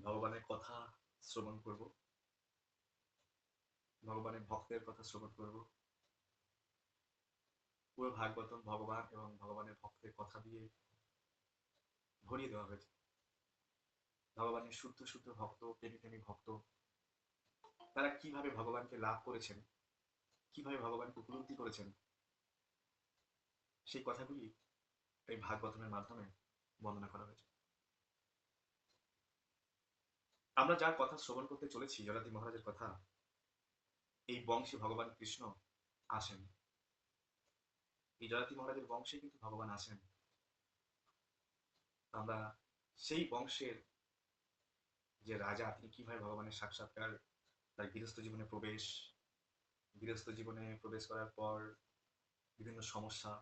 ভগবানের কথা শ্রবণ করব, ভগবানের ভক্তের কথা শ্রবণ করব। পুরো ভাগবতম ভগবান এবং ভগবানের ভক্তের কথা দিয়ে ভরিয়ে দেওয়া হয়েছে। ভগবানের শুদ্ধ শুদ্ধ ভক্ত, প্রেমী প্রেমী ভক্ত, তারা কিভাবে ভগবানকে লাভ করেছেন, কিভাবে ভগবানকে উপলব্ধি করেছেন, সেই কথাগুলি এই ভাগবতমের মাধ্যমে বর্ণনা করা হয়েছে। আমরা যার কথা শ্রবণ করতে চলেছি, জগন্নাথ মহারাজের কথা, এই বংশে ভগবান কৃষ্ণ আসেন। এই জগন্নাথ মহারাজের বংশে কিন্তু ভগবান আসেন। আমরা সেই বংশের যে রাজা, তিনি কিভাবে ভগবানের সাক্ষাৎকার, তার গৃহস্থ জীবনে প্রবেশ, গৃহস্থ জীবনে প্রবেশ করার পর বিভিন্ন সমস্যা,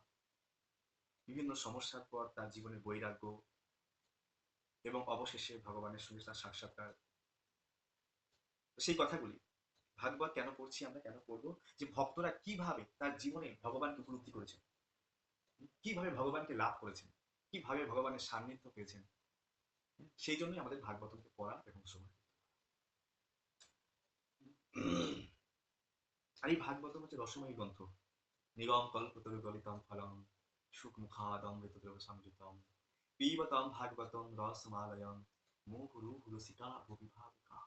বিভিন্ন সমস্যার পর তার জীবনে বৈরাগ্য এবং অবশেষে ভগবানের সঙ্গে তার সাক্ষাৎকার, সেই কথাগুলি ভাগবত কেন পড়ছি, আমরা কেন পড়বো, যে ভক্তরা কিভাবে তার জীবনে ভগবানকে উপলব্ধি করেছেন, কিভাবে ভগবানকে লাভ করেছেন, কিভাবে ভগবানের সান্নিধ্য পেয়েছেন। সেই জন্যই আমাদের ভাগবতকে পড়া এবং শোনা। আর এই ভাগবতম হচ্ছে রসময়ী গ্রন্থ। নিগম কল্পতরু গলিতম ফলম সুখমুখাদমৃতদ্রব সংযুতম পিবতম ভাগবতম রসমালয়ম মুহুরু রসিকা ভবিভাবিকা।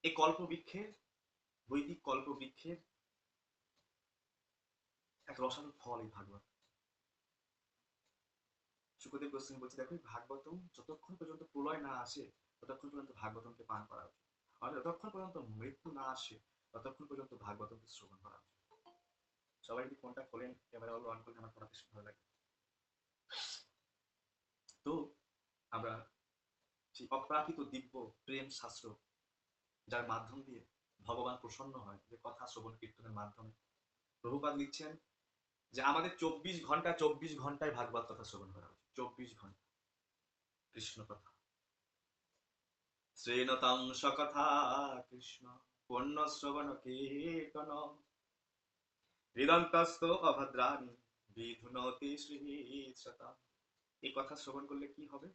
এই কল্পবৃক্ষের, বৈদিক কল্পবৃক্ষের এক রসালো ফল এই ভাগবত। সুখদেব গোস্বামী বলছে, দেখো ভাগবতম যতক্ষণ পর্যন্ত প্রলয় না আসে ততক্ষণ পর্যন্ত ভাগবতমকে পান করা উচিত, আর যতক্ষণ পর্যন্ত মৃত্যু না আসে ততক্ষণ পর্যন্ত ভাগবতমকে শ্রবণ করা উচিত। সবাই যদি ফোনটা খোলেন, ক্যামেরা হল অন করলে আমার পড়াতে ভালো লাগে। তো আমরা সেই অপ্রাকৃত দিব্য প্রেম শাস্ত্র, যার মাধ্যম দিয়ে ভগবান প্রসন্ন হয়, যে কথা শ্রবণ কীর্তনের মাধ্যমে প্রভুপাদ লিখছেন যে আমাদের 24 ঘন্টায় ভাগবত কথা শ্রবণ করা উচিত। 24 ঘন্টা কৃষ্ণ কথা, শ্রেণতাং সকথা কৃষ্ণ পূর্ণ শ্রবণ কীর্তন হৃদন্তস্থ অভদ্রাণী বিধুনতি শ্রীশ্রতা। এই কথা শ্রবণ করলে কি হবে?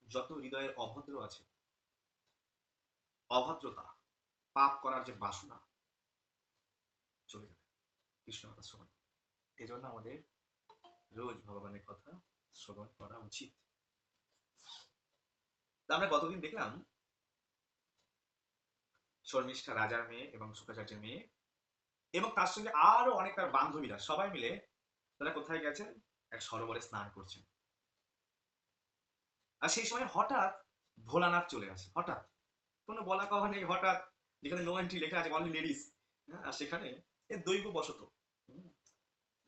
যত হৃদয়ের অভদ্র আছে, অভদ্রতা, পাপ করার যে বাসনা, চলে যাবে কৃষ্ণ কথা শ্রবণ। এই জন্য আমাদের রোজ ভগবানের কথা শ্রবণ করা উচিত। আমরা গতদিন দেখলাম শর্মিষ্ঠা রাজার মেয়ে এবং শুক্রাচার্যের মেয়ে এবং তার সঙ্গে আরো অনেক তার বান্ধবীরা সবাই মিলে তারা কোথায় গেছেন? এক সরোবরে স্নান করছেন। আর সেই সময় হঠাৎ ভোলানাথ চলে আসে। হঠাৎ, কোনো বলা কওয়া নেই, হঠাৎ, যেখানে নো এন্ট্রি লেখা আছে, অনলি লেডিস, আর সেখানে দৈব বশত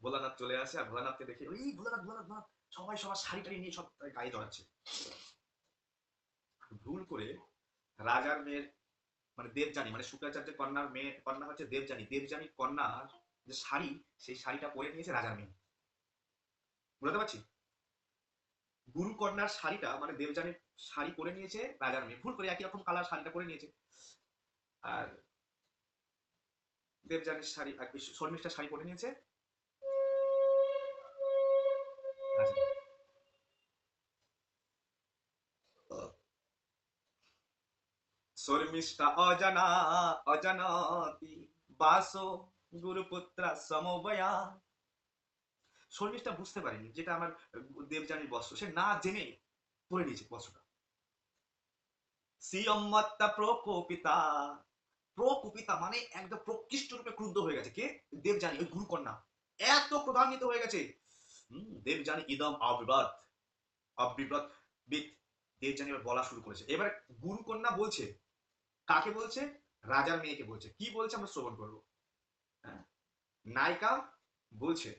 ভোলানাথ চলে আসে। আর ভোলানাথকে দেখে, ওই ভোলানাথ ভোলানাথ ভোলানাথ, সবাই সবার শাড়ি টাড়ি নিয়ে সব গায়ে জড়াচ্ছে। ভুল করে রাজার মেয়ের, মানে দেবযানী, মানে শুক্রাচার্যের কন্যার মেয়ে, কন্যা হচ্ছে দেবযানী, দেবযানীর কন্যার যে শাড়ি, সেই শাড়িটা পরে নিয়েছে রাজার মেয়ে। বুঝতে পারছি? গুরু কন্যার শাড়িটা, মানে দেবযানীর শাড়ি পরে নিয়েছে রাজার মেয়ে, ভুল করে একই রকম কালার শাড়িটা পরে নিয়েছে। আর দেবযানীর শাড়ি, শর্মিষ্ঠার শাড়ি পরে নিয়েছে রাজা। শর্মিষ্ঠা অজানা অজানতি বাসো গুরুপুত্রা সমবয়া। শর্মিষ্ঠা বুঝতে পারেনি যেটা আমার দেবযানীর বস্ত্র, সে না জেনে পরে নিয়েছে বস্ত্রটা। সিয়ম্মত্তা প্রকোপিতা, প্রকোপিতা মানে একদম প্রকৃষ্ট রূপে ক্রুদ্ধ হয়ে গেছে। কে? দেবযানী, ওই গুরুকন্যা এত ক্রোধান্বিত হয়ে গেছে। দেবযানী ইদম অবিব্রত, অবিব্রত বিদ, দেবযানী এবার বলা শুরু করেছে। এবার গুরুকন্যা বলছে, কাকে বলছে? রাজার মেয়েকে বলছে। কি বলছে আমরা শ্রবণ করবো। হ্যাঁ, নায়িকা বলছে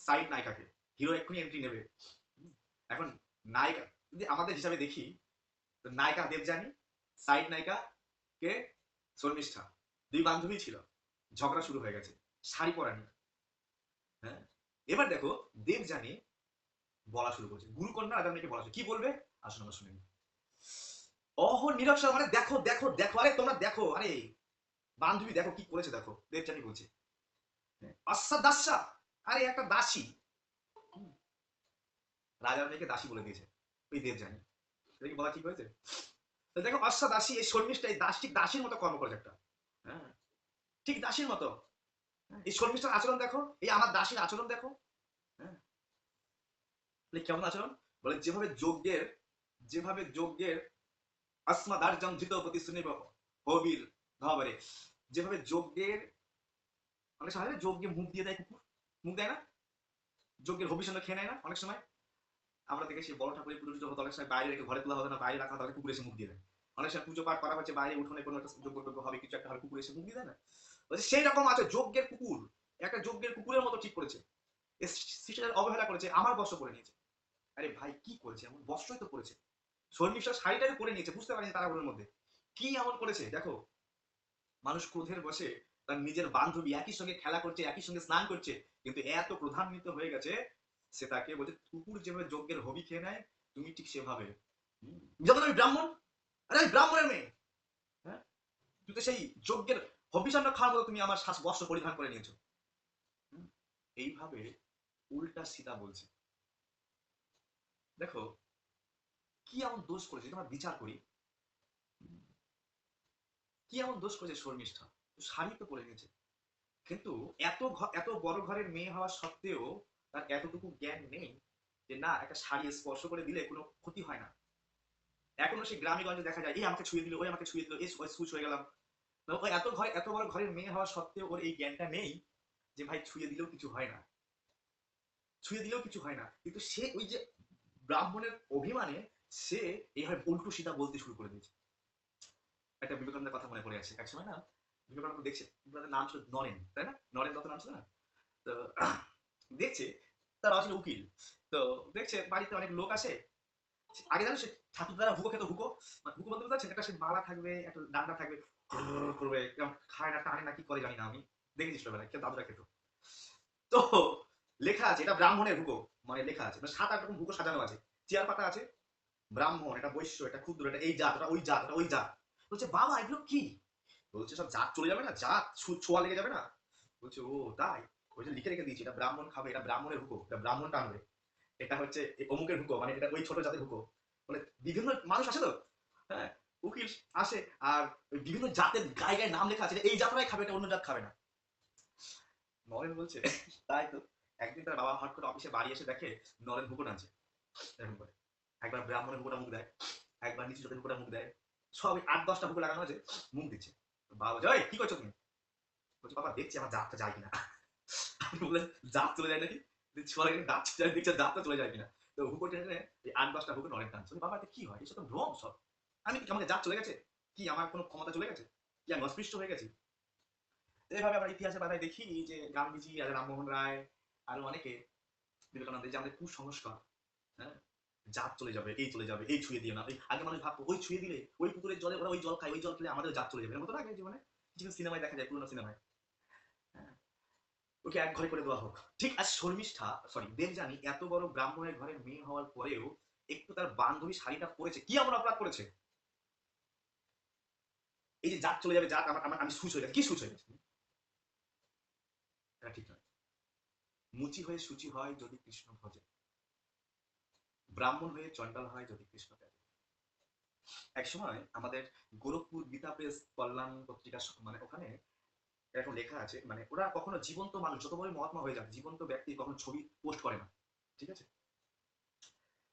সাইড নায়িকাকে, হিরো এক্ষুনি এন্ট্রি নেবে। এখন নায়িকা যদি আমাদের হিসাবে দেখি, তো নায়িকা দেবযানী, সাইড নায়িকা কে? শর্মিষ্ঠা। দুই বান্ধবী ছিল, ঝগড়া শুরু হয়ে গেছে শাড়ি পরা নিয়ে। হ্যাঁ, এবার দেখো দেবযানী বলা শুরু করছে, গুরুকন্যা রাজার মেয়েকে বলা শুরু, কি বলবে আসুন আমরা শুনে নিই। অহ নিরক্ষর, মানে দেখো দেখো দেখো, আরে তোমরা দেখো, আরে বান্ধবী দেখো কি করেছে, দেখো, দেবযানী বলছে। আচ্ছা দাসা, আরে একটা দাসী, রাজার মেয়েকে দাসী বলে দিয়েছে। ওই দেব জানি। এটা কি বলা ঠিক হয়েছে? তো দেখো অশ্বাদাসী এই শর্মিষ্ঠা এই দাস ঠিক দাসীর মতো কর্ম করেছে একটা। হ্যাঁ, ঠিক দাসীর মতো। হ্যাঁ, এই শর্মিষ্ঠার আচরণ দেখো, এই আমার দাসীর আচরণ দেখো। হ্যাঁ, কেমন আচরণ? বলে যেভাবে যজ্ঞের अस्मदार्जं जितोपति सुनिब হবির ধবরে, যেভাবে যজ্ঞের অনেক সময় যজ্ঞে মুখ দিয়ে দেয় কুকুর, মুখ দেয় না, যজ্ঞের হবির সঙ্গে খেয়ে নেয় না অনেক সময়। আমরা দেখেছি বড় ঠাকুরের পুজো টুজো হতো অনেক সময় বাইরে রেখে ঘরে তোলা হবে না, বাইরে রাখা তাহলে কুকুর এসে মুখ দিয়ে দেয়। অনেক সময় পুজো পাঠ করা হচ্ছে বাইরে উঠোনে কোনো একটা যজ্ঞ টজ্ঞ হবে কিছু একটা হবে কুকুর এসে মুখ দিয়ে দেয় না। বলছে সেই রকম আছে যজ্ঞের কুকুর, একটা যজ্ঞের কুকুরের মতো ঠিক করেছে, শিষ্যের অবহেলা করেছে, আমার বস্ত্র পরে নিয়েছে। আরে ভাই কি করেছে, এমন বস্ত্রই তো পরেছে, শর্মিষ্ঠা শাড়িটাকে পরে নিয়েছে, বুঝতে পারেনি তাড়াহুড়োর মধ্যে কি এমন করেছে। দেখো মানুষ ক্রোধের বসে তার নিজের বান্ধবী একই সঙ্গে খেলা করছে, একই সঙ্গে স্নান করছে, কিন্তু এত ক্রোধান্বিত হয়ে গেছে সে তাকে বলছে কুকুর যেভাবে যজ্ঞের হবি খেয়ে নেয় তুমি ঠিক সেভাবে। যখন আমি ব্রাহ্মণ, আরে আমি ব্রাহ্মণের মেয়ে, হ্যাঁ, তুই তো সেই যজ্ঞের হবিষান্ন খাওয়ার মতো তুমি আমার শ্বাস বস্ত্র পরিধান করে নিয়েছো। এইভাবে উল্টা সীতা বলছে। দেখো কি এমন দোষ করেছে যদি আমরা বিচার করি, কি এমন দোষ করেছে শর্মিষ্ঠা, শাড়ি তো পরে নিয়েছে, কিন্তু এত বড় ঘরের মেয়ে হওয়া সত্ত্বেও তার এতটুকু জ্ঞান নেই যে না একটা শাড়ি স্পর্শ করে দিলে কোনো ক্ষতি হয় না। এখনো সেই গ্রামে গঞ্জে দেখা যায় এই আমাকে ছুঁয়ে দিল, ওই আমাকে ছুঁয়ে দিল, এই সুচ হয়ে গেলাম। ওই এত বড় ঘরের মেয়ে হওয়া সত্ত্বেও ওর এই জ্ঞানটা নেই যে ভাই ছুঁয়ে দিলেও কিছু হয় না, ছুঁয়ে দিলেও কিছু হয় না, কিন্তু সে ওই যে ব্রাহ্মণের অভিমানে সে এইভাবে উল্টো সিধা বলতে শুরু করে দিয়েছে। একটা বিবেকানন্দের কথা মনে পড়ে আছে, এক সময় না বিবেকানন্দ দেখছে, বিবেকানন্দের নাম ছিল নরেন, তাই না, নরেন দত্ত নাম ছিল না। তো দেখছে তার বাবা ছিল উকিল, তো দেখছে বাড়িতে অনেক লোক আসে, আগে জানো সে ঠাকুর দ্বারা হুকো খেত, হুকো মানে হুকো বলতে বুঝতে একটা সে মালা থাকবে একটা ডান্ডা থাকবে, করবে খায় না টানে না কি করে জানি না, আমি দেখেছি ছোটবেলায় কেউ দাদুরা খেত। তো লেখা আছে এটা ব্রাহ্মণের হুকো, মানে লেখা আছে মানে 7-8 রকম হুকো সাজানো আছে, চেয়ার পাতা আছে, ব্রাহ্মণ এটা বৈশ্য এটা ক্ষুদ্র এটা এই জাত এটা ওই জাত এটা ওই জাত। বলছে বাবা এগুলো কি, বলছে সব জাত চলে যাবে না, জাত ছোঁয়া লেগে যাবে না। বলছে ও তাই, ওই যে লিখে রেখে দিয়েছি এটা ব্রাহ্মণ খাবে, এটা ব্রাহ্মণের হুকো, এটা ব্রাহ্মণ টানবে, এটা হচ্ছে অমুকের হুকো মানে এটা ওই ছোট জাতের হুকো। মানে বিভিন্ন মানুষ আসে তো, হ্যাঁ, উকিল আসে আর বিভিন্ন জাতের গায়ে গায়ে নাম লেখা আছে এই জাতরাই খাবে এটা অন্য জাত খাবে না। নরেন বলছে তাই তো। একদিন তার বাবা হট করে অফিসে বাড়ি এসে দেখে নরেন হুকো টানছে এরকম করে, একবার ব্রাহ্মণের হুকোটা মুখ দেয়, একবার নিচু জাতের হুকোটা মুখ দেয়, সব 8-10টা হুকো লাগানো আছে, মুখ দিচ্ছে। বাবা বলছে ওই কি করছো তুমি, বলছে বাবা দেখছি আমার জাতটা যায় কিনা। আমি বললেন জাত চলে যায় নাকি, ছোঁয়া লাগে দাঁত চলে যায়, দেখছে জাতটা চলে যায় কিনা। তো হুকো টেনে এই 8-10টা হুকো নরেন টানছে, বাবা এটা কি হয়, এসব তো ভ্রম সব, আমি কি আমাকে জাত চলে গেছে, কি আমার কোনো ক্ষমতা চলে গেছে, কি আমি অস্পৃশ্য হয়ে গেছি। এইভাবে আমরা ইতিহাসের পাতায় দেখি যে গান্ধীজি রাজা রামমোহন রায় আরো অনেকে বিবেকানন্দের যে আমাদের কুসংস্কার, হ্যাঁ, জাত চলে যাবে এই চলে যাবে এই ছুঁয়ে দিও না, ওই আগে মানুষ ভাবতো ওই ছুঁয়ে দিলে ওই পুকুরের জলে ওরা ওই জল খায় ওই জল খেলে আমাদের জাত চলে যাবে, এরকম তো আগে জীবনে কিছু সিনেমায় দেখা যায় পুরোনো সিনেমায়। হ্যাঁ, ওকে এক ঘরে করে দেওয়া হোক ঠিক। আর শর্মিষ্ঠা সরি দেবযানী এত বড় ব্রাহ্মণের ঘরের মেয়ে হওয়ার পরেও একটু তার বান্ধবী শাড়িটা পরেছে, কি এমন অপরাধ করেছে, এই যে জাত চলে যাবে জাত আমি সুচ হয়ে গেছে, কি সুচ হয়ে গেছে, এটা ঠিক নয়। মুচি হয়ে সূচি হয় যদি কৃষ্ণ ভজে, ব্রাহ্মণ হয়ে চন্ডাল হয় যদি কৃষ্ণ ত্যাগে। এক সময় আমাদের গোরখপুর গীতা প্রেস কল্যাণ পত্রিকা মানে ওখানে এরকম লেখা আছে, মানে ওরা কখনো জীবন্ত মানুষ যত বড় মহাত্মা হয়ে যাক জীবন্ত ব্যক্তি কখনো ছবি পোস্ট করে না, ঠিক আছে।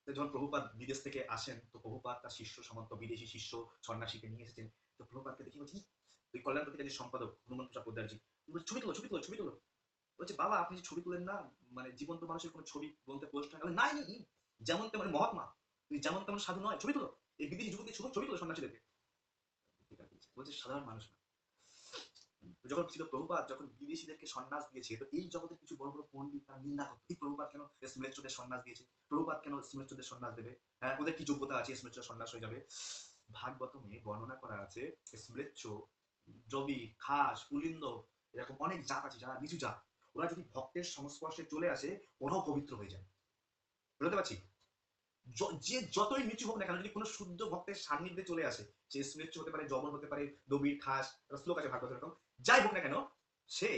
তো যখন প্রভুপাদ বিদেশ থেকে আসেন তো প্রভুপাদ তার শিষ্য সমন্ত বিদেশি শিষ্য সন্ন্যাসীকে নিয়ে এসেছেন, তো প্রভুপাদকে দেখি বলছি ওই কল্যাণ পত্রিকার যে সম্পাদক হনুমন্ত প্রসাদ পোদ্দারজি ছবি তোলো ছবি তোলো ছবি তোলো, বলছে বাবা আপনি যে ছবি তুলেন না, মানে জীবন্ত মানুষের কোনো ছবি বলতে পোস্ট হয় না, নাই যেমন তেমন মহাত্মা, তুই যেমন তেমন সাধু নয়, ছবি তোলো এই বিদেশি যুবকদের ছবি তোলো সন্ন্যাসীদেরকে, বলছে সাধারণ মানুষ না। যখন ছিল প্রভুপাদ যখন বিদেশিদেরকে সন্ন্যাস দিয়েছে তো এই জগতের কিছু বড় বড় পণ্ডিত তারা নিন্দা করতো এই প্রভুপাদ কেন স্মৃতদের সন্ন্যাস দিয়েছে, প্রভুপাদ কেন স্মৃতদের সন্ন্যাস দেবে, হ্যাঁ ওদের কি যোগ্যতা আছে স্মৃত সন্ন্যাস হয়ে যাবে। ভাগবতমে বর্ণনা করা আছে স্মৃচ্ছ জবি খাস পুলিন্দ এরকম অনেক জাত আছে যারা নিচু জাত, ওরা যদি ভক্তের সংস্পর্শে চলে আসে ওরাও পবিত্র হয়ে যায়, বুঝতে পারছি। যে যতই নিচু হোক না কেন যদি কোনো শুদ্ধ ভক্তের সান্নিধ্যে চলে আসে সে স্মৃচ্ছ হতে পারে জবন হতে পারে দবির খাস শ্লোক আছে ভাগবত এরকম, যাই হোক না কেন সে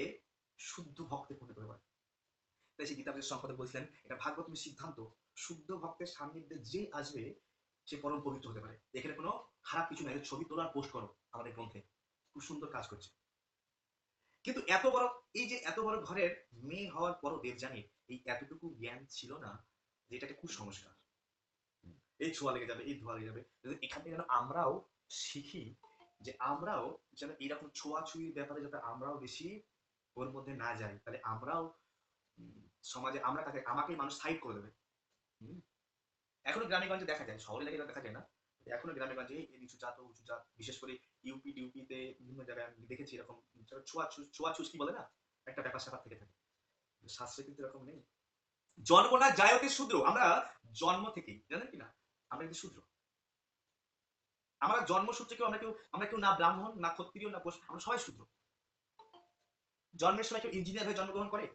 শুদ্ধ ভক্তে পরিণত হতে পারে। তাই সেই গীতাবের সম্পাদক বলছিলেন এটা ভাগবতের সিদ্ধান্ত, শুদ্ধ ভক্তের সান্নিধ্যে যে আসবে সে পরম পবিত্র হতে পারে। এখানে কোনো খারাপ কিছু নাই। ছবি তোলার পোস্ট করো আমাদের গ্রন্থে, খুব সুন্দর কাজ করছে। কিন্তু এত বড়, এই যে এত বড় ঘরের মেয়ে হওয়ার পরও দেবযানীর এই এতটুকু জ্ঞান ছিল না যে এটা একটা কুসংস্কার, এই ছোঁয়া লেগে যাবে, এই ধোঁয়া লেগে যাবে। এখান থেকে যেন আমরাও শিখি যে আমরাও যেন এইরকম ছোঁয়াছুঁয়ির ব্যাপারে যাতে আমরাও বেশি ওর মধ্যে না যাই, তাহলে আমরাও সমাজে আমরা তাকে আমাকেই মানুষ সাইড করে দেবে। হুম? এখনো গ্রামে গঞ্জে দেখা যায়, শহরে এলাকায় দেখা যায় না। এখনো গ্রামে গঞ্জে এই নিচু জাত ও উঁচু জাত, বিশেষ করে ইউপি ডিউপিতে বিভিন্ন জায়গায় আমি দেখেছি এরকম ছোঁয়াছুঁচ কি বলে না, একটা ব্যাপার স্যাপার থেকে থাকে। শাস্ত্রে কিন্তু এরকম নেই। জন্ম না জায়তে শূদ্র, আমরা জন্ম থেকেই জানেন কিনা আমরা কিন্তু শূদ্র। আমরা জন্মসূত্রে কেউ আমরা কেউ না ব্রাহ্মণ না ক্ষত্রিয় না বৈশ্য, আমরা সবাই শূদ্র। জন্মের সময় কেউ ইঞ্জিনিয়ার হয়ে জন্মগ্রহণ করে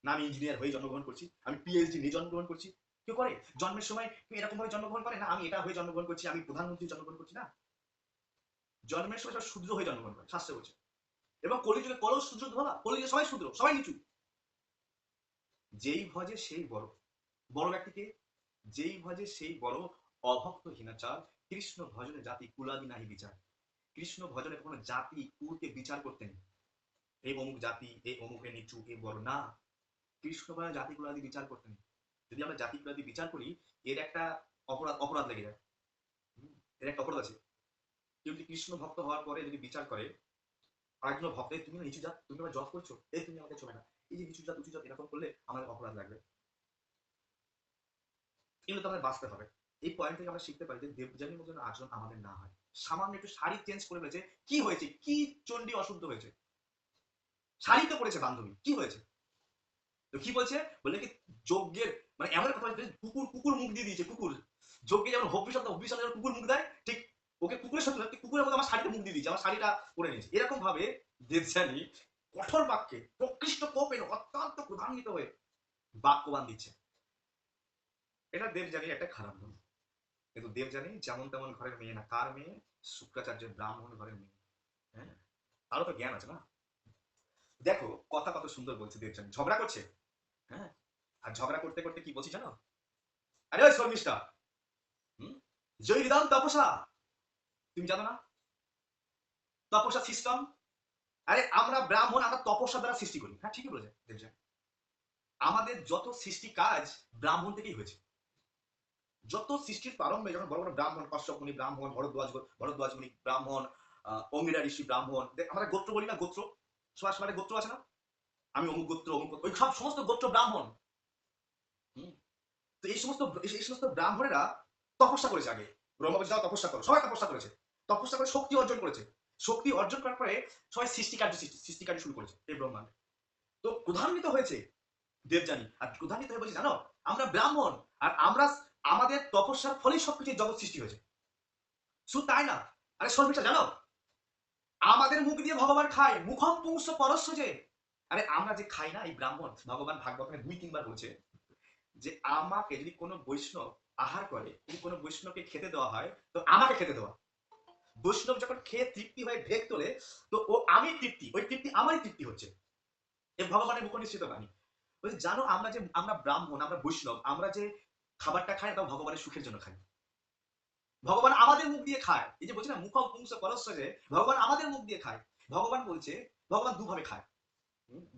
না? আমি ইঞ্জিনিয়ার হয়ে জন্মগ্রহণ করছি, আমি পিএইচডি নিয়ে জন্মগ্রহণ করছি, কেউ করে? জন্মের সময় কেউ এরকম ভাবে জন্মগ্রহণ করে না, আমি এটা হয়ে জন্মগ্রহণ করছি, আমি প্রধানমন্ত্রী জন্মগ্রহণ করছি না। জন্মের সময় সব শূদ্র হয়ে জন্মগ্রহণ করে, শাস্ত্রে বলছে। এবং কলিযুগে কলস শূদ্র ধরা, কলিযুগে সবাই শূদ্র, সবাই নিচু। যেই ভজে সেই বড়, বড় ব্যক্তিকে যেই ভজে সেই বড়, অভক্ত হীনাচার, কৃষ্ণ ভজনে জাতি কুলাদি নাহি বিচার। কৃষ্ণ ভজনে কখনো জাতি কুলকে বিচার করতে নেই, এই অমুক জাতি, এই অমুকের নিচু, এই বড় না। কৃষ্ণ ভজনে জাতি কুলাদি বিচার করতে নেই। যদি আমরা জাতি কুলাদি বিচার করি, এর একটা অপরাধ লেগে যায়। এর একটা অপরাধ আছে। কেউ যদি কৃষ্ণ ভক্ত হওয়ার পরে যদি বিচার করে আরেকজন ভক্ত, তুমি না নিচু জাত, তুমি আবার জব করছো, এই তুমি আমাকে চলে না, এই যে নিচু জাত উঁচু জাত এরকম করলে আমাদের অপরাধ লাগবে। এগুলো তো আমাদের বাঁচতে হবে। এই পয়েন্ট থেকে আমরা শিখতে পারি যে দেবযানীর মতো আচরণ আমাদের না হয়। সামান্য একটু শাড়ি চেঞ্জ করে ফেলেছে, কি হয়েছে? কি চণ্ডী অশুদ্ধ হয়েছে? শাড়ি তো পড়েছে বান্ধবী, কি হয়েছে? তো কি বলছে? বলে কি যজ্ঞের, মানে এমন কথা বলছে, কুকুর কুকুর মুখ দিয়ে দিয়েছে, কুকুর। যজ্ঞে যেমন হব্বি শব্দ যেমন কুকুর মুখ দেয়, ঠিক ওকে কুকুরের সাথে কুকুরের মতো আমার শাড়িটা মুখ দিয়ে দিয়েছে, আমার শাড়িটা পরে নিয়েছে। এরকম ভাবে দেবযানী কঠোর বাক্যে প্রকৃষ্ট কোপে অত্যন্ত ক্রোধান্বিত হয়ে বাক্যবান দিচ্ছে। এটা দেবযানীর একটা খারাপ গুণ। কিন্তু দেবযানী যেমন তেমন ঘরের মেয়ে না, কার মেয়ে? শুক্রাচার্যের ব্রাহ্মণ ঘরের মেয়ে। হ্যাঁ, তারও তো জ্ঞান আছে না। দেখো কথা কত সুন্দর বলছে দেবযানী, ঝগড়া করছে। হ্যাঁ, আর ঝগড়া করতে করতে কি বলছি জানো? আরে ওই শর্মিষ্ঠা, হুম, জয়রিদাম তপসা, তুমি জানো না তপস্যা সিস্টেম? আরে আমরা ব্রাহ্মণ, আমরা তপস্যা দ্বারা সৃষ্টি করি। হ্যাঁ, ঠিকই বলেছে দেবযানী। আমাদের যত সৃষ্টি কাজ ব্রাহ্মণ থেকেই হয়েছে। যত সৃষ্টির প্রারম্ভে যখন বড় বড় ব্রাহ্মণ, কশ্যপ মুনি ব্রাহ্মণ, ভরদ্বাজ মুনি ব্রাহ্মণ, অঙ্গিরা ঋষি ব্রাহ্মণ, আমরা গোত্র বলি না, গোত্র, সবার সবার গোত্র আছে না? আমি অমুক গোত্র অমুক গোত্র, ওই সব সমস্ত গোত্র ব্রাহ্মণ। হুম, তো এই সমস্ত ব্রাহ্মণেরা তপস্যা করেছে আগে। ব্রহ্মা বলছে যাও তপস্যা করো, সবাই তপস্যা করেছে। তপস্যা করে শক্তি অর্জন করেছে। শক্তি অর্জন করার পরে সবাই সৃষ্টিকার্য শুরু করেছে এই ব্রহ্মাণ্ড। তো ক্রোধান্বিত হয়েছে দেবযানী, আর ক্রোধান্বিত হয়ে বলছে জানো আমরা ব্রাহ্মণ, আর আমরা আমাদের তপস্যার ফলেই সবকিছু জগৎ সৃষ্টি হয়েছে। শুধু তাই না, আরে শর্মিষ্ঠা জানো আমাদের মুখ দিয়ে ভগবান খায়, মুখম পুংস পরস্য যে। আরে আমরা যে খাই না, এই ব্রাহ্মণ ভগবান ভাগবত 2-3 বার বলছে যে আমাকে যদি কোনো বৈষ্ণব আহার করে, যদি কোনো বৈষ্ণবকে খেতে দেওয়া হয় তো আমাকে খেতে দেওয়া। বৈষ্ণব যখন খেয়ে তৃপ্তি হয়ে ঢেক তোলে, তো ও আমি তৃপ্তি, ওই তৃপ্তি আমারই তৃপ্তি হচ্ছে। এ ভগবানের মুখ নিশ্চিত বাণী। বলছে জানো আমরা ব্রাহ্মণ, আমরা বৈষ্ণব, আমরা যে খাবারটা খাই তাও ভগবানের সুখের জন্য খাই। ভগবান আমাদের মুখ দিয়ে খায়। এই যে বলছে না মুখম পুংস পরস্য যে, ভগবান আমাদের মুখ দিয়ে খায়। ভগবান বলছে ভগবান দুভাবে খায়।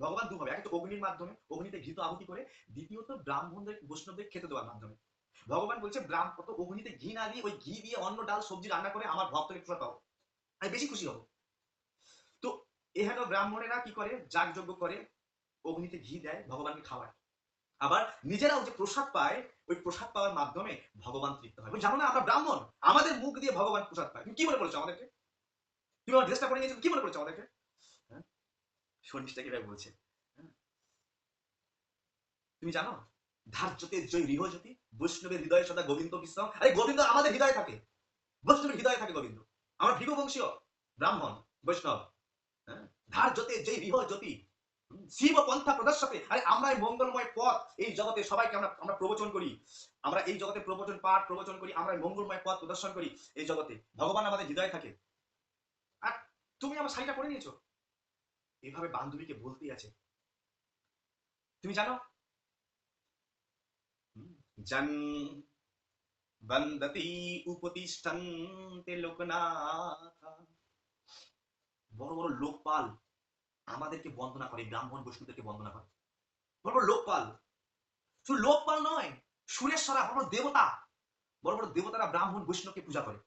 ভগবান দুভাবে, এক তো অগ্নির মাধ্যমে, অগ্নিতে ঘৃত আহুতি করে, দ্বিতীয়ত ব্রাহ্মণদের বৈষ্ণবদের খেতে দেওয়ার মাধ্যমে। ভগবান বলছে কত অগ্নিতে ঘি না দিয়ে ওই ঘি দিয়ে অন্ন ডাল সবজি রান্না করে আমার ভক্তকে প্রসাদ পাবো, আমি বেশি খুশি হব। তো এখানে ব্রাহ্মণেরা কি করে, যাগযজ্ঞ করে, অগ্নিতে ঘি দেয়, ভগবানকে খাওয়ায়, আবার নিজেরাও যে প্রসাদ পায়, ওই প্রসাদ পাওয়ার মাধ্যমে ভগবান তৃপ্ত হয়। জানো না আমরা ব্রাহ্মণ, আমাদের মুখ দিয়ে ভগবান প্রসাদ পায়। তুমি কি মনে করেছো আমাদেরকে? তুমি আমার ড্রেসটা পরে নিয়েছো, কি মনে করেছো আমাদেরকে? হ্যাঁ, শর্মিষ্ঠা কিভাবে বলছে। হ্যাঁ, তুমি জানো ধার্যতে জয় গৃহজ্যোতি, বৈষ্ণবের হৃদয়ে সদা গোবিন্দ বিশ্রাম। আরে গোবিন্দ আমাদের হৃদয়ে থাকে, বৈষ্ণবের হৃদয়ে থাকে গোবিন্দ। আমরা ভৃগু বংশীয় ব্রাহ্মণ বৈষ্ণব। হ্যাঁ, ধার্যতে জয় গৃহজ্যোতি, শিব পন্থা প্রদর্শকে। আরে আমরা এই মঙ্গলময় পথ এই জগতে সবাইকে আমরা আমরা প্রবচন করি, আমরা এই জগতে প্রবচন পাঠ প্রবচন করি, আমরা মঙ্গলময় পথ প্রদর্শন করি এই জগতে। ভগবান আমাদের হৃদয়ে থাকে, আর তুমি আমার শাড়িটা পরে নিয়েছো, এভাবে বান্ধবীকে বলতেই আছে। তুমি জানো জন বন্দতি উপতিষ্ঠন্তে লোকনাথ। বড় বড় লোকপাল আমাদেরকে বন্দনা করে, ব্রাহ্মণ বৈষ্ণবদেরকে বন্দনা করে। বড় বড় লোকপাল, শুধু লোকপাল নয়, সুরেশ্বরা, বড় বড় দেবতা, বড় বড় দেবতারা ব্রাহ্মণ বৈষ্ণবকে পূজা করে।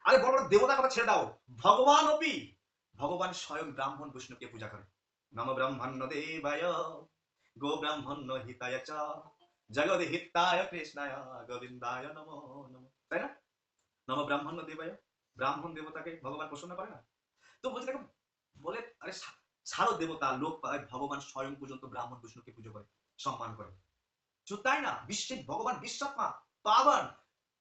আরে বড় বড় দেবতার কথা ছেড়ে দাও, ভগবান অপি, ভগবান স্বয়ং ব্রাহ্মণ বৈষ্ণবকে পূজা করে। নম ব্রাহ্মণ্য দেবায় গো ব্রাহ্মণ্য হিতায় চ জগৎ হিতায় কৃষ্ণায় গোবিন্দায় নমো নমঃ। তাই না? নম ব্রাহ্মণ্য দেবায়, ব্রাহ্মণ দেবতাকে ভগবান প্রসন্ন করে না? তো বলছে দেখো, বলে আরে সারো দেবতা লোক ভগবান স্বয়ং পর্যন্ত ব্রাহ্মণ বৈষ্ণবকে পুজো করে, সম্মান করে। শুধু তাই না, বিশ্বের ভগবান বিশ্বাত্মা, পাবন,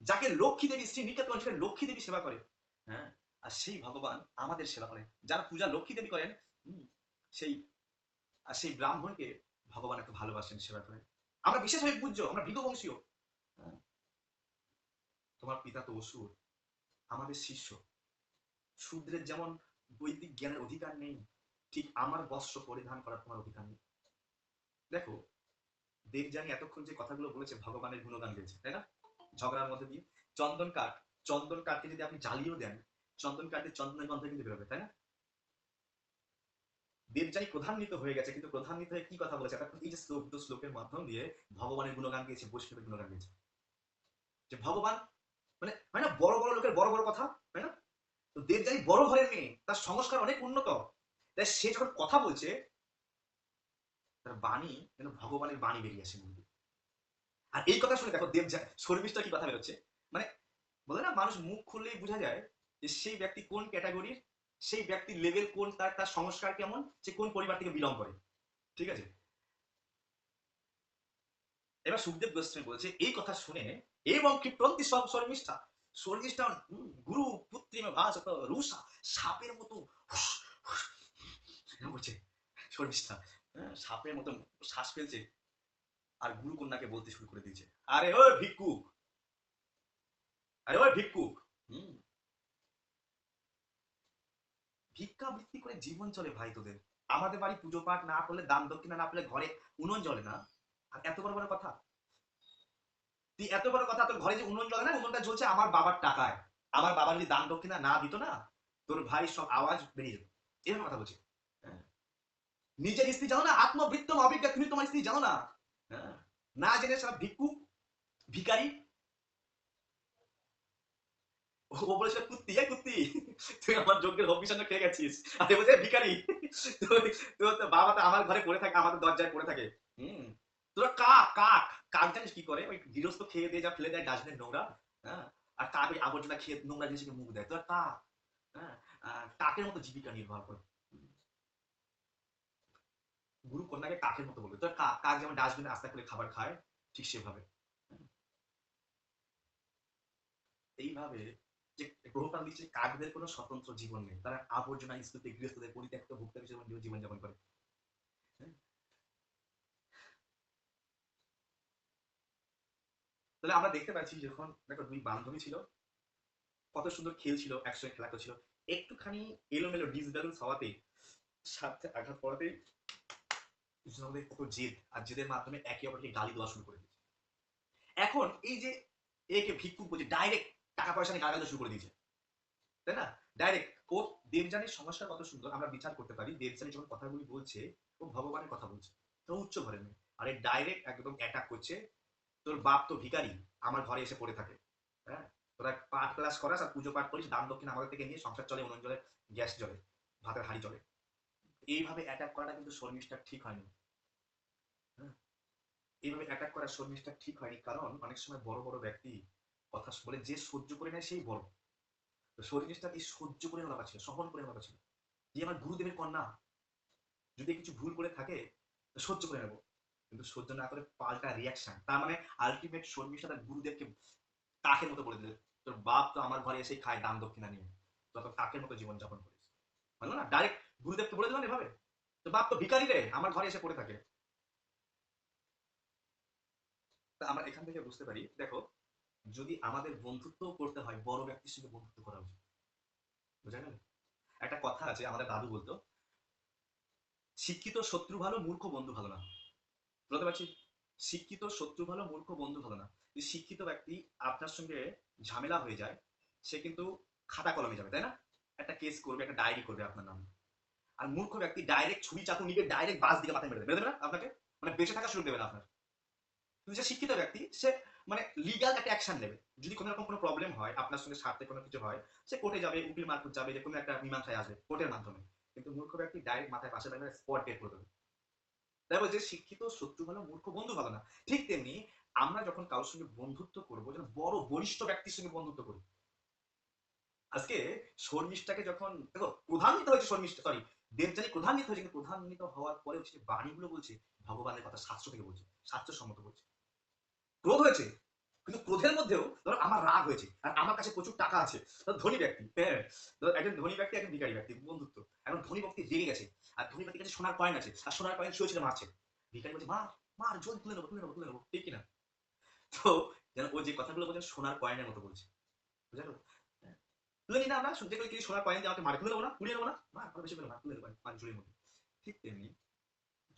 যাকে লক্ষ্মী দেবী শ্রী নিকেতন সেখানে লক্ষ্মী দেবী সেবা করে। হ্যাঁ, আর সেই ভগবান আমাদের সেবা করেন, যারা পূজা লক্ষ্মী দেবী করেন, সেই আর সেই ব্রাহ্মণকে ভগবান এত ভালোবাসেন, সেবা করেন। আমরা বিশেষভাবে পূজ্য, আমরা ভৃগবংশীয়। হ্যাঁ, তোমার পিতা তো অসুর, আমাদের শিষ্য। শূদ্রের যেমন বৈদিক জ্ঞানের অধিকার নেই, ঠিক আমার বস্ত্র পরিধান করার তোমার অধিকার নেই। দেখো, দেবযানী এতক্ষণ যে কথাগুলো বলেছে ভগবানের গুণগান গেয়েছে, তাই না? ঝগড়ার মধ্যে দিয়ে চন্দন কাঠ, চন্দন কাঠকে যদি আপনি জ্বালিয়েও দেন, চন্দন কাঠের চন্দনের গন্ধ কিন্তু বেরোবে, তাই না? দেবযানী ক্রোধান্বিত হয়ে গেছে, কিন্তু ক্রোধান্বিত হয়ে কি কথা বলেছে? এই যে শ্লোক, দুটো শ্লোকের মাধ্যম দিয়ে ভগবানের গুণগান গিয়েছে, বৈষ্ণবের গুণগান গিয়েছে। যে ভগবান মানে হয় না, বড় বড় লোকের বড় বড় কথা, তাই না? তো দেবযানী বড় ঘরের মেয়ে, তার সংস্কার অনেক উন্নত, তাই সে যখন কথা বলছে, তার বাণী যেন ভগবানের বাণী বেরিয়ে আসে মন্দির। আর এই কথা শুনে দেখো দেব শর্মিষ্ঠা কি কথা বেরোচ্ছে, মানে বলে না, মানুষ মুখ খুললেই বোঝা যায় যে সেই ব্যক্তি কোন ক্যাটাগরির, সেই ব্যক্তির লেভেল কোন, তার তার সংস্কার কেমন, সে কোন পরিবার থেকে বিলং করে। ঠিক আছে? এবার সুখদেব গোস্বামী বলছে এই কথা শুনে, এবং ক্ষিপ্রন্তি সব শর্মিষ্ঠা, শর্মিষ্ঠা গুরু পুত্রী ভাষত রুষা, সাপের মতো বলছে শর্মিষ্ঠা, সাপের মতো শ্বাস ফেলছে, আর গুরু কন্যাকে বলতে শুরু করে দিয়েছে, আরে ও ভিক্ষুক, আরে ওই ভিক্ষুক, হুম, ভিক্ষাবৃত্তি করে জীবন চলে ভাই তোদের। আমাদের বাড়ি পুজো পাঠ না করলে, দান দক্ষিণা না পেলে ঘরে উনুন জ্বলে না। আর এত বড় বড় কথা, তুই এত বড় কথা, তোর ঘরে যে উনুন জ্বলে না, উনুনটা জ্বলছে আমার বাবার টাকায়। আমার বাবা যদি দান দক্ষিণা না দিত না, তোর ভাই সব আওয়াজ বেরিয়ে যেত। এরকম কথা বলছে। হ্যাঁ, নিজের স্ত্রী জানো না, আত্মবৃত্তম অভিজ্ঞা, তুমি তোমার স্ত্রী জানো না? হ্যাঁ, না জেনে সারা ভিক্ষু, ভিকারি। ও বলেছিল কুত্তি, এই কুত্তি, তুই আমার যজ্ঞের হবিষান্ন খেয়ে গেছিস, আর বলছে ভিখারি, তো বাবা তো আমার ঘরে পড়ে থাকে, আমাদের দরজায় পড়ে থাকে। হুম, তোরা কাক, কাক, কাক জানিস কি করে? ওই গৃহস্থ খেয়ে দিয়ে যা ফেলে দেয় ডাস্টবিনের নোংরা, হ্যাঁ, আর কাক ওই আবর্জনা খেয়ে নোংরা জিনিসকে মুখ দেয়, তোরা কাক। হ্যাঁ, কাকের মতো জীবিকা নির্বাহ করে। গুরু কন্যাকে কাকের মতো বলবে, তোরা কাক, কাক যেমন ডাস্টবিনে আস্তে করে খাবার খায়, ঠিক সেভাবে। এইভাবে যে প্রভুপাল দিচ্ছে, কাকদের কোনো স্বতন্ত্র জীবন নেই, তারা আবর্জনা স্তূপে গৃহস্থদের পরিত্যক্ত ভুক্ত হিসেবে জীবনযাপন করে। হ্যাঁ? তাহলে আমরা দেখতে পাচ্ছি, যখন দেখো দুই বান্ধবী ছিল, কত সুন্দর খেলছিল, একসঙ্গে খেলা করছিল, একটুখানি এলোমেলো ডিসব্যালেন্স হওয়াতে, স্বার্থে আঘাত পড়াতেই দুজনের কত জেদ, আর জেদের মাধ্যমে একে অপরকে গালি দেওয়া শুরু করে দিয়েছে। এখন এই যে একে ভিক্ষুক বলছে, ডাইরেক্ট টাকা পয়সা নিয়ে গালাগালি শুরু করে দিয়েছে, তাই না? ডাইরেক্ট ও, দেবযানীর সংস্কার কত সুন্দর আমরা বিচার করতে পারি, দেবযানী যখন কথাগুলি বলছে, ও ভগবানের কথা বলছে, তো উচ্চ ঘরের মেয়ে, আরে ডাইরেক্ট একদম অ্যাটাক করছে, তোর বাপ তো ভিখারি, আমার ঘরে এসে পড়ে থাকে। হ্যাঁ, তোরা পাঠ ক্লাস করাস আর পুজো পাঠ করিস, দান দক্ষিণ আমাদের থেকে নিয়ে সংসার চলে, উনুন জলে, গ্যাস জলে, ভাতের হাড়ি চলে। এইভাবে অ্যাটাক করাটা কিন্তু শর্মিষ্ঠা ঠিক হয়নি। হ্যাঁ, এইভাবে অ্যাটাক করা শর্মিষ্ঠা ঠিক হয়নি, কারণ অনেক সময় বড় বড় ব্যক্তি কথা বলে, যে সহ্য করে নেয় সেই বড়। তো শর্মিষ্ঠা এই সহ্য করে নেওয়া ছিল, সহন করে নেওয়া ছিল, যে আমার গুরুদেবের কন্যা, যদি কিছু ভুল করে থাকে সহ্য করে নেবো, কিন্তু সহ্য না করে পাল্টা রিয়াকশন, তার মানে আলটিমেট শর্মিষ্ঠা তার গুরুদেবকে কাকের মতো বলে দিল, তোর বাপ তো আমার ঘরে এসে খায় দান দক্ষিণা নিয়ে, তত কাকের মতো জীবনযাপন করিস। বললো না, ডাইরেক্ট গুরুদেবকে বলে দিলাম এভাবে, তো বাপ তো ভিখারি রে, আমার ঘরে এসে পড়ে থাকে। তা আমরা এখান থেকে বুঝতে পারি, দেখো, যদি আমাদের বন্ধুত্ব করতে হয়, বড় ব্যক্তির সঙ্গে বন্ধুত্ব করা উচিত। বুঝা গেল? একটা কথা আছে, আমাদের দাদু বলতো, শিক্ষিত শত্রু ভালো, মূর্খ বন্ধু ভালো না। বলতে পারছি? শিক্ষিত শত্রু ভালো, মূর্খ বন্ধু ভালো না। যে শিক্ষিত ব্যক্তি আপনার সঙ্গে ঝামেলা হয়ে যায়, সে কিন্তু খাতা কলমে যাবে, তাই না? একটা কেস করবে, একটা ডায়েরি করবে আপনার নামে। আর মূর্খ ব্যক্তি ডাইরেক্ট ছুরি চাকু নিবে, ডাইরেক্ট বাস দিয়ে মাথায় মেরে দেবে না আপনাকে, মানে বেঁচে থাকার সুযোগ দেবে না আপনার। কিন্তু যে শিক্ষিত ব্যক্তি, সে মানে লিগাল একটা অ্যাকশন নেবে। যদি কোনো রকম কোনো প্রবলেম হয়, আপনার সঙ্গে স্বার্থে কোনো কিছু হয়, সে কোর্টে যাবে, উকিল মারফত যাবে, যে কোনো একটা মীমাংসায় আসবে কোর্টের মাধ্যমে। কিন্তু মূর্খ ব্যক্তি ডাইরেক্ট মাথায় পাশে থাকবে, স্পট ডেট করে দেবে। তাই বলছে শিক্ষিত শত্রু ভালো, মূর্খ বন্ধু ভালো না। ঠিক তেমনি আমরা যখন কারোর সঙ্গে বন্ধুত্ব করবো, যেন বড় বলিষ্ঠ ব্যক্তির সঙ্গে বন্ধুত্ব করি। আজকে শর্মিষ্ঠাকে যখন দেখো ক্রোধান্বিত হয়েছে, শর্মিষ্ঠা সরি দেবযানী ক্রোধান্বিত হয়েছে, কিন্তু ক্রোধান্বিত হওয়ার পরে হচ্ছে বাণীগুলো বলছে ভগবানের কথা, শাস্ত্র থেকে বলছে, শাস্ত্রসম্মত বলছে। ক্রোধ হয়েছে, কিন্তু ক্রোধের মধ্যেও ধরো আমার রাগ হয়েছে আর আমার কাছে প্রচুর টাকা আছে, ধরো ধনী ব্যক্তি, হ্যাঁ, ধরো একজন ধনী ব্যক্তি, একজন ভিখারি ব্যক্তি বন্ধুত্ব। এখন ধনী ব্যক্তি রেগে গেছে, আর ধনী ব্যক্তির কাছে সোনার কয়েন আছে, আর সোনার কয়েন ছুঁয়ে ছুঁয়ে মারছে। ভিখারি বলছে মার, মার জল তুলে নেবো, তুলে নেবো, তুলে নেবো, ঠিক কিনা? তো যেন ও যে কথাগুলো বলছে সোনার কয়েনের মতো বলছে, বুঝা গেল? হ্যাঁ। তুলে নিই না আমরা, যেগুলো কি সোনার কয়েন দিয়ে আমাকে মারে, তুলে নেবো না, কুড়িয়ে নেবো না, মার আরো বেশি করে মার, তুলে নেবো পাঁচ জুড়ির মধ্যে। ঠিক তেমনি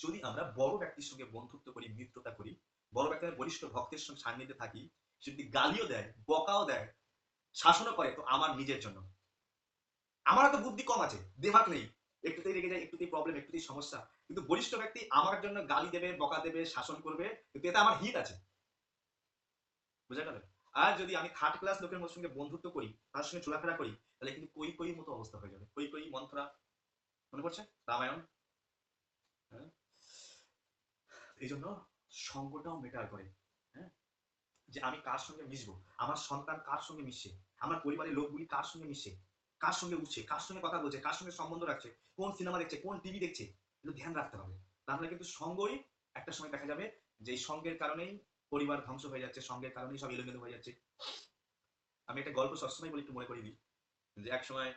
যদি আমরা বড় ব্যক্তির সঙ্গে বন্ধুত্ব করি, মিত্রতা করি, বড় ব্যক্তির বলিষ্ঠ ভক্তের সঙ্গে সান্নিধ্যে থাকি, সে যদি গালিও দেয়, বকাও দেয়, শাসনও করে, তো আমার নিজের জন্য। আমার তো বুদ্ধি কম আছে, দেমাগ নেই, একটুতেই রেগে যায়, একটুতেই প্রবলেম, একটুতেই সমস্যা। কিন্তু বলিষ্ঠ ব্যক্তি আমার জন্য গালি দেবে, বকা দেবে, শাসন করবে, কিন্তু এতে আমার হিত আছে, বুঝা গেল? আর যদি আমি থার্ড ক্লাস লোকের সঙ্গে বন্ধুত্ব করি, তার সঙ্গে চলাফেরা করি, তাহলে কিন্তু কই কই মতো অবস্থা হয়ে যাবে। কই কই মন্থরা, মনে পড়ছে রামায়ণ? হ্যাঁ, এই জন্য সঙ্গটাও মেটার করে। হ্যাঁ, যে আমি কার সঙ্গে মিশবো, আমার সন্তান কার সঙ্গে মিশছে, আমার পরিবারের লোকগুলি কার সঙ্গে মিশছে, কার সঙ্গে উঠছে, কার সঙ্গে কথা বলছে, কার সঙ্গে সম্বন্ধ রাখছে, কোন সিনেমা দেখছে, কোন টিভি দেখছে, এগুলো ধ্যান রাখতে হবে। তাহলে কিন্তু সঙ্গই একটা সময় দেখা যাবে যে এই সঙ্গের কারণেই পরিবার ধ্বংস হয়ে যাচ্ছে, সঙ্গের কারণেই সব এলোমেলো হয়ে যাচ্ছে। আমি একটা গল্প সবসময় বলি, একটু মনে করিয়ে দিই। যে এক সময়